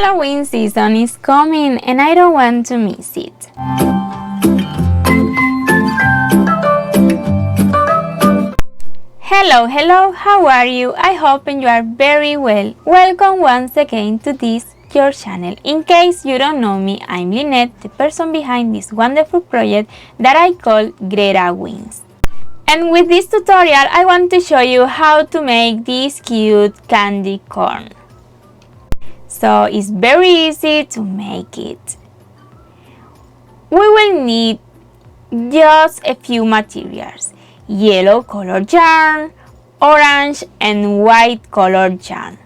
Halloween season is coming and I don't want to miss it. Hello, how are you? I hope you are very well. Welcome once again to this your channel. In case you don't know me, I'm Lynette, the person behind this wonderful project that I call GretaWings. And with this tutorial, I want to show you how to make this cute candy corn. So it's very easy to make it. We will need just a few materials: yellow colored yarn, orange and white colored yarn.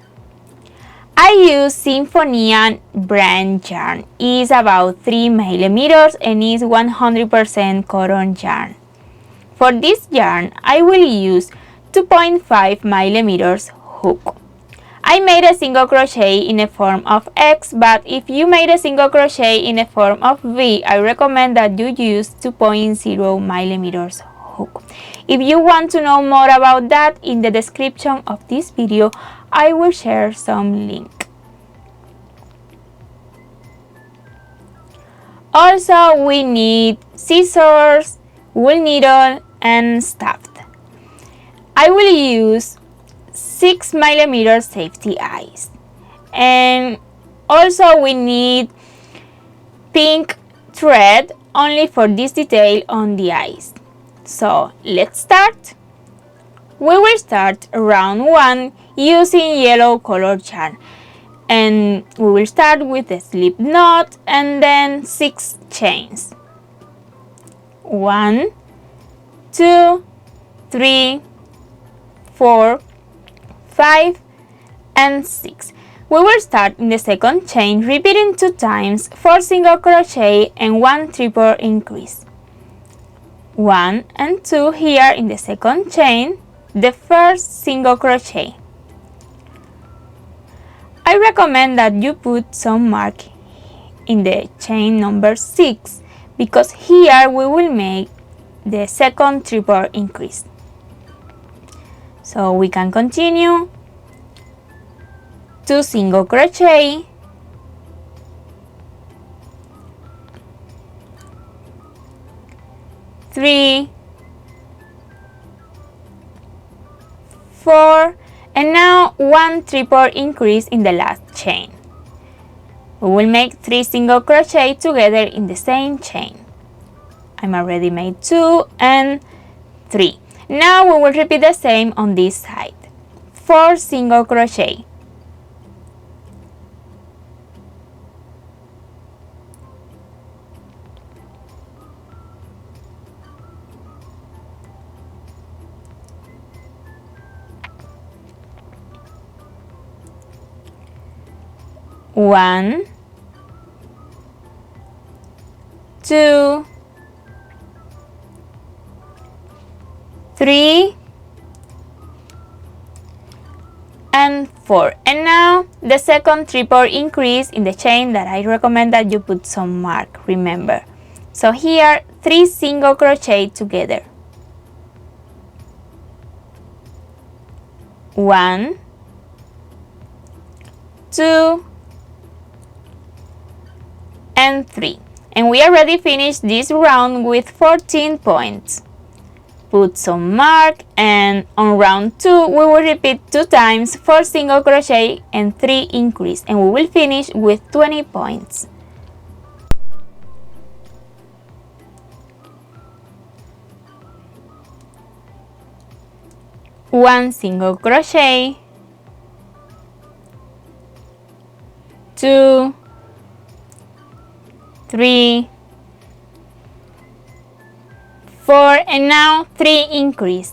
I use Sinfonia brand yarn. It's about 3 millimeters and is 100% cotton yarn. For this yarn, I will use 2.5 millimeters hook. I made a single crochet in a form of X, but if you made a single crochet in a form of V, I recommend that you use 2.0 millimeters hook. If you want to know more about that, in the description of this video, I will share some link. Also, we need scissors, wool needle, and staff. I will use 6 millimeter safety eyes, and also we need pink thread only for this detail on the eyes. So let's start. We will start round 1 using yellow colored yarn, and we will start with a slip knot and then 6 chains. 1, 2, 3, 4, 5 and 6. We will start in the second chain, repeating 2 times 4 single crochet and 1 triple increase. 1 and 2 here in the second chain, the first single crochet. I recommend that you put some mark in the chain number 6 because here we will make the second triple increase. So we can continue. 2 single crochet, 3, 4, and now 1 triple increase in the last chain. We will make 3 single crochet together in the same chain. I'm already made 2 and 3. Now we will repeat the same on this side. 4 single crochet, 1, 2, 3 and 4. And now the second triple increase in the chain that I recommend that you put some mark, remember. So here 3 single crochet together. 1, 2 and 3. And we already finished this round with 14 points. Put some mark, and on round 2 we will repeat 2 times 4 single crochet and 3 increase, and we will finish with 20 points. One single crochet, 2, 3, 4, and now 3 increase.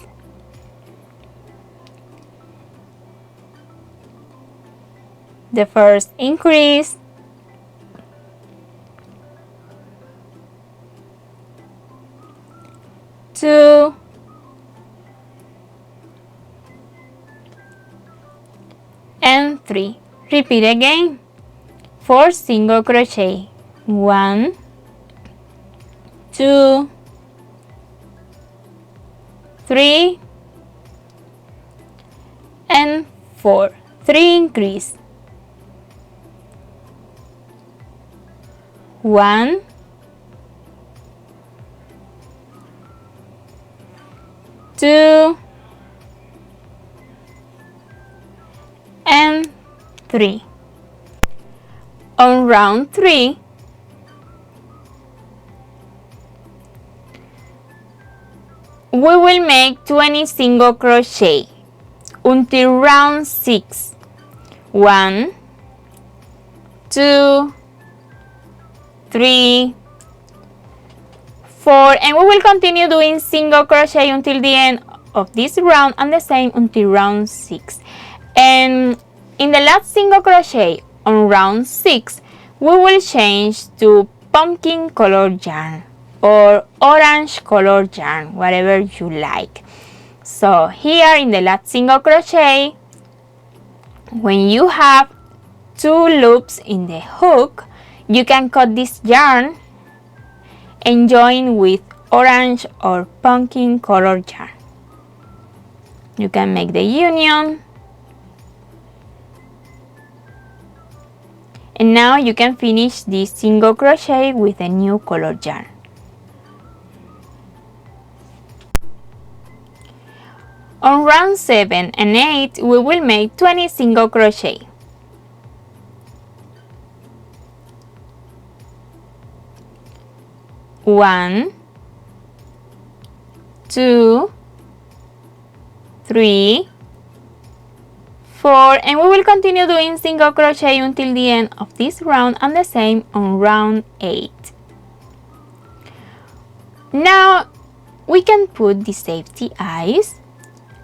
The first increase, 2, and 3. Repeat again. 4 single crochet, 1, 2, 3 and 4. 3 increase. 1, 2, and 3. On round 3, we will make 20 single crochet until round 6. 1, 2, 3, 4, and we will continue doing single crochet until the end of this round, and the same until round 6. And in the last single crochet on round 6, we will change to pumpkin color yarn or orange color yarn, whatever you like. So here in the last single crochet, when you have 2 loops in the hook, you can cut this yarn and join with orange or pumpkin color yarn. You can make the union, and now you can finish this single crochet with a new color yarn. On round 7 and 8, we will make 20 single crochet. 1, 2, 3, 4, and we will continue doing single crochet until the end of this round, and the same on round 8. Now we can put the safety eyes,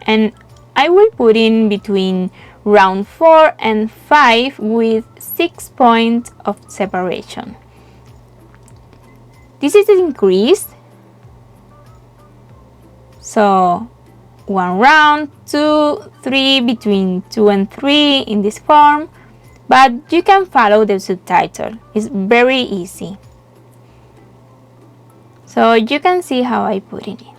and I will put in between round 4 and 5 with 6 points of separation. This is increased, so 1 round, 2, 3, between 2 and 3 in this form, but you can follow the subtitle. It's very easy. So you can see how I put it in.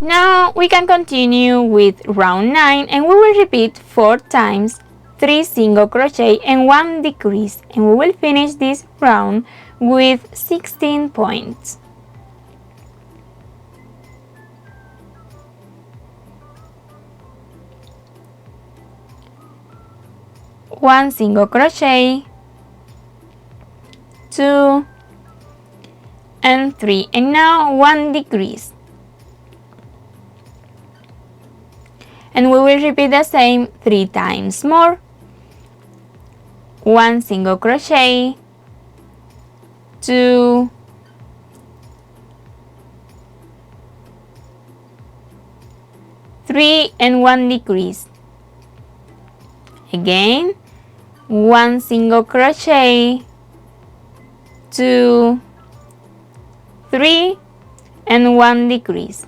Now we can continue with round 9, and we will repeat 4 times 3 single crochet and 1 decrease, and we will finish this round with 16 points. One single crochet, 2 and 3, and now 1 decrease. And we will repeat the same 3 times more. 1 single crochet, 2, 3, and 1 decrease. Again, 1 single crochet, 2, 3, and 1 decrease.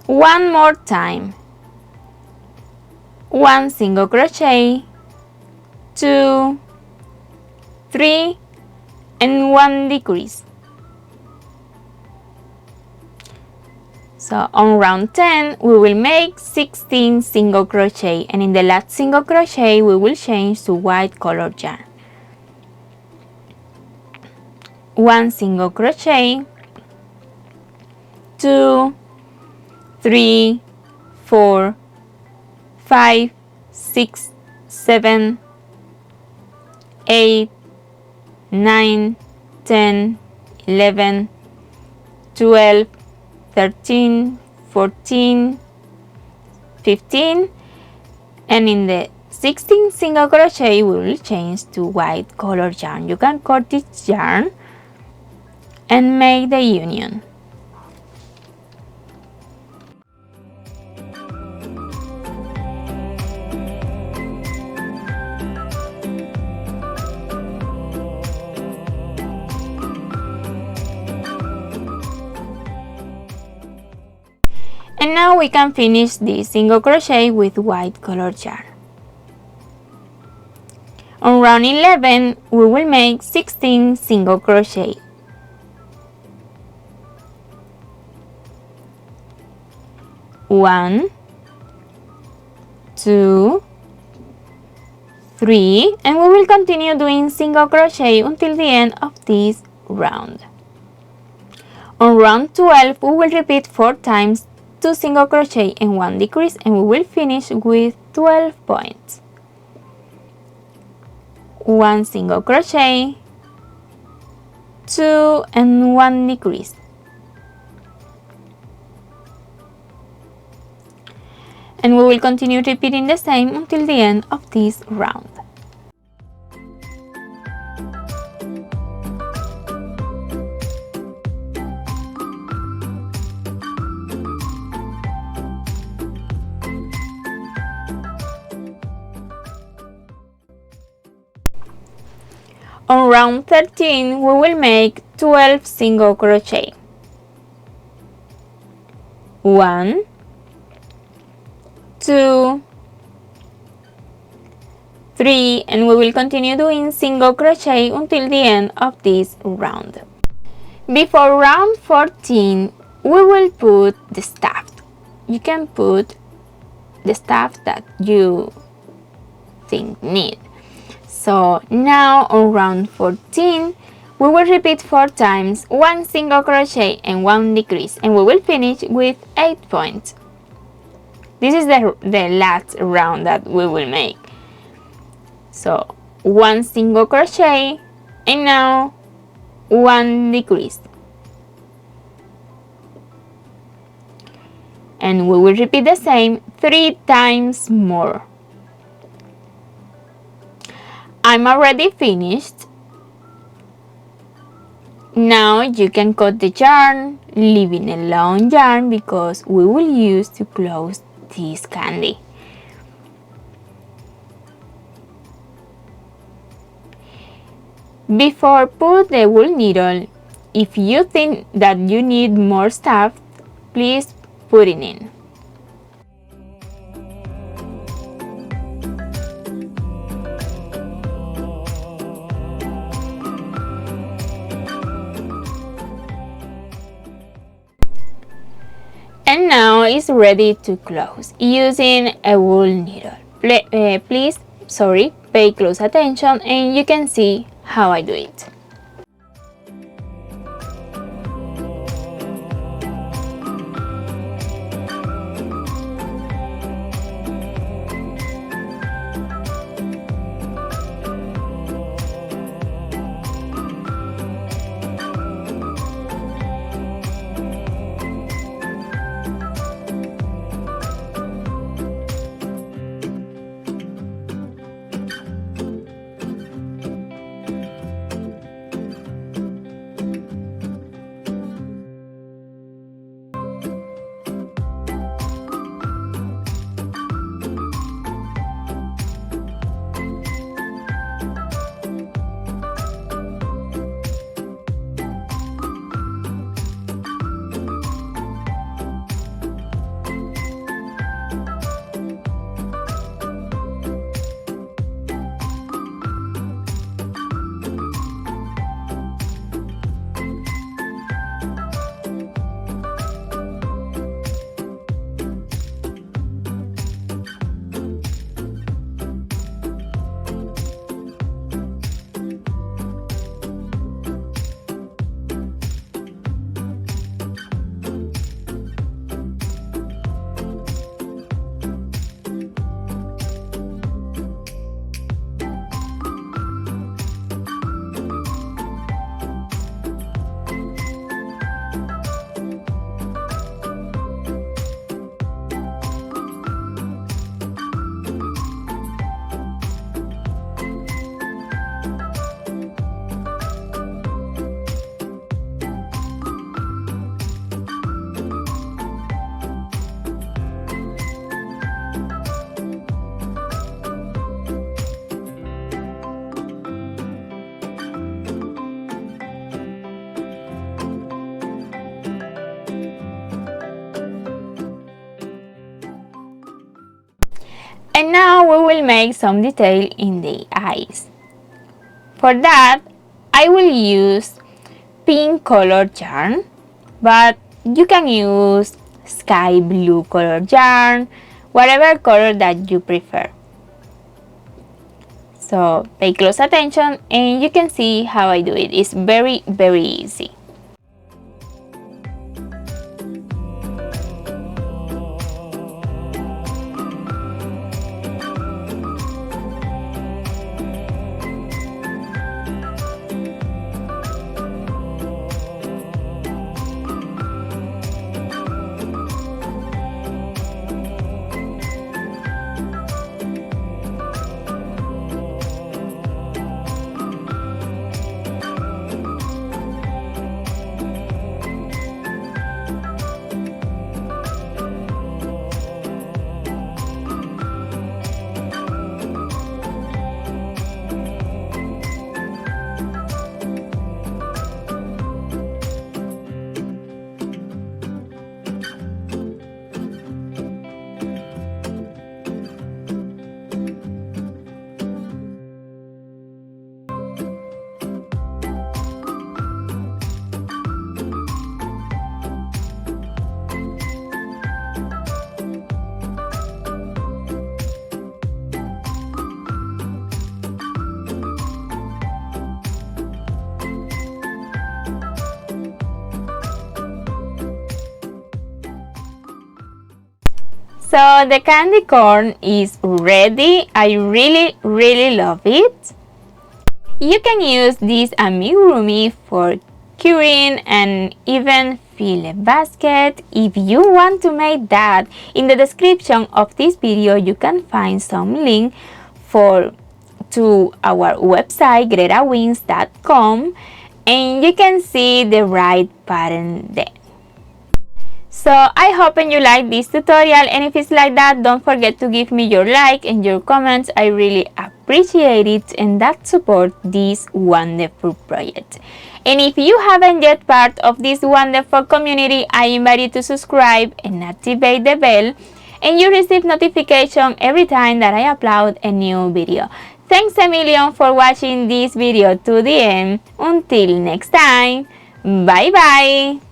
One more time. 1 single crochet, 2, 3, and 1 decrease. So on round 10 we will make 16 single crochet, and in the last single crochet we will change to white color yarn. 1 single crochet, 2, 3, 4, 5, 6, 7, 8, 9, 10, 11, 12, 13, 14, 15, and in the 16th single crochet we will change to white color yarn. You can cut this yarn and make the union. And now we can finish this single crochet with white color yarn. On round 11 we will make 16 single crochet. 1, 2, 3, and we will continue doing single crochet until the end of this round. On round 12 we will repeat 4 times 2 single crochet and 1 decrease, and we will finish with 12 points. 1 single crochet, 2 and 1 decrease. And we will continue repeating the same until the end of this round. On round 13 we will make 12 single crochet. 1, 2, 3, and we will continue doing single crochet until the end of this round. Before round 14 we will put the staff. You can put the staff that you think need. So now on round 14 we will repeat 4 times 1 single crochet and 1 decrease, and we will finish with 8 points. This is the last round that we will make. So 1 single crochet and now 1 decrease, and we will repeat the same 3 times more. I'm already finished. Now you can cut the yarn, leaving a long yarn because we will use to close this candy. Before put the wool needle, if you think that you need more stuff, please put it in. And now it's ready to close using a wool needle. Please pay close attention and you can see how I do it. Now we will make some detail in the eyes. For that, I will use pink colored yarn, but you can use sky blue colored yarn, whatever color that you prefer. So pay close attention and you can see how I do it. It's very easy. So the candy corn is ready. I really love it. You can use this amigurumi for curing and even fill a basket. If you want to make that, in the description of this video you can find some link to our website GretaWings.com and you can see the right pattern there. So I hope you like this tutorial, and if it's like that, don't forget to give me your like and your comments. I really appreciate it, and that support this wonderful project. And if you haven't yet part of this wonderful community, I invite you to subscribe and activate the bell, and you receive notification every time that I upload a new video. Thanks a million for watching this video to the end. Until next time, bye bye!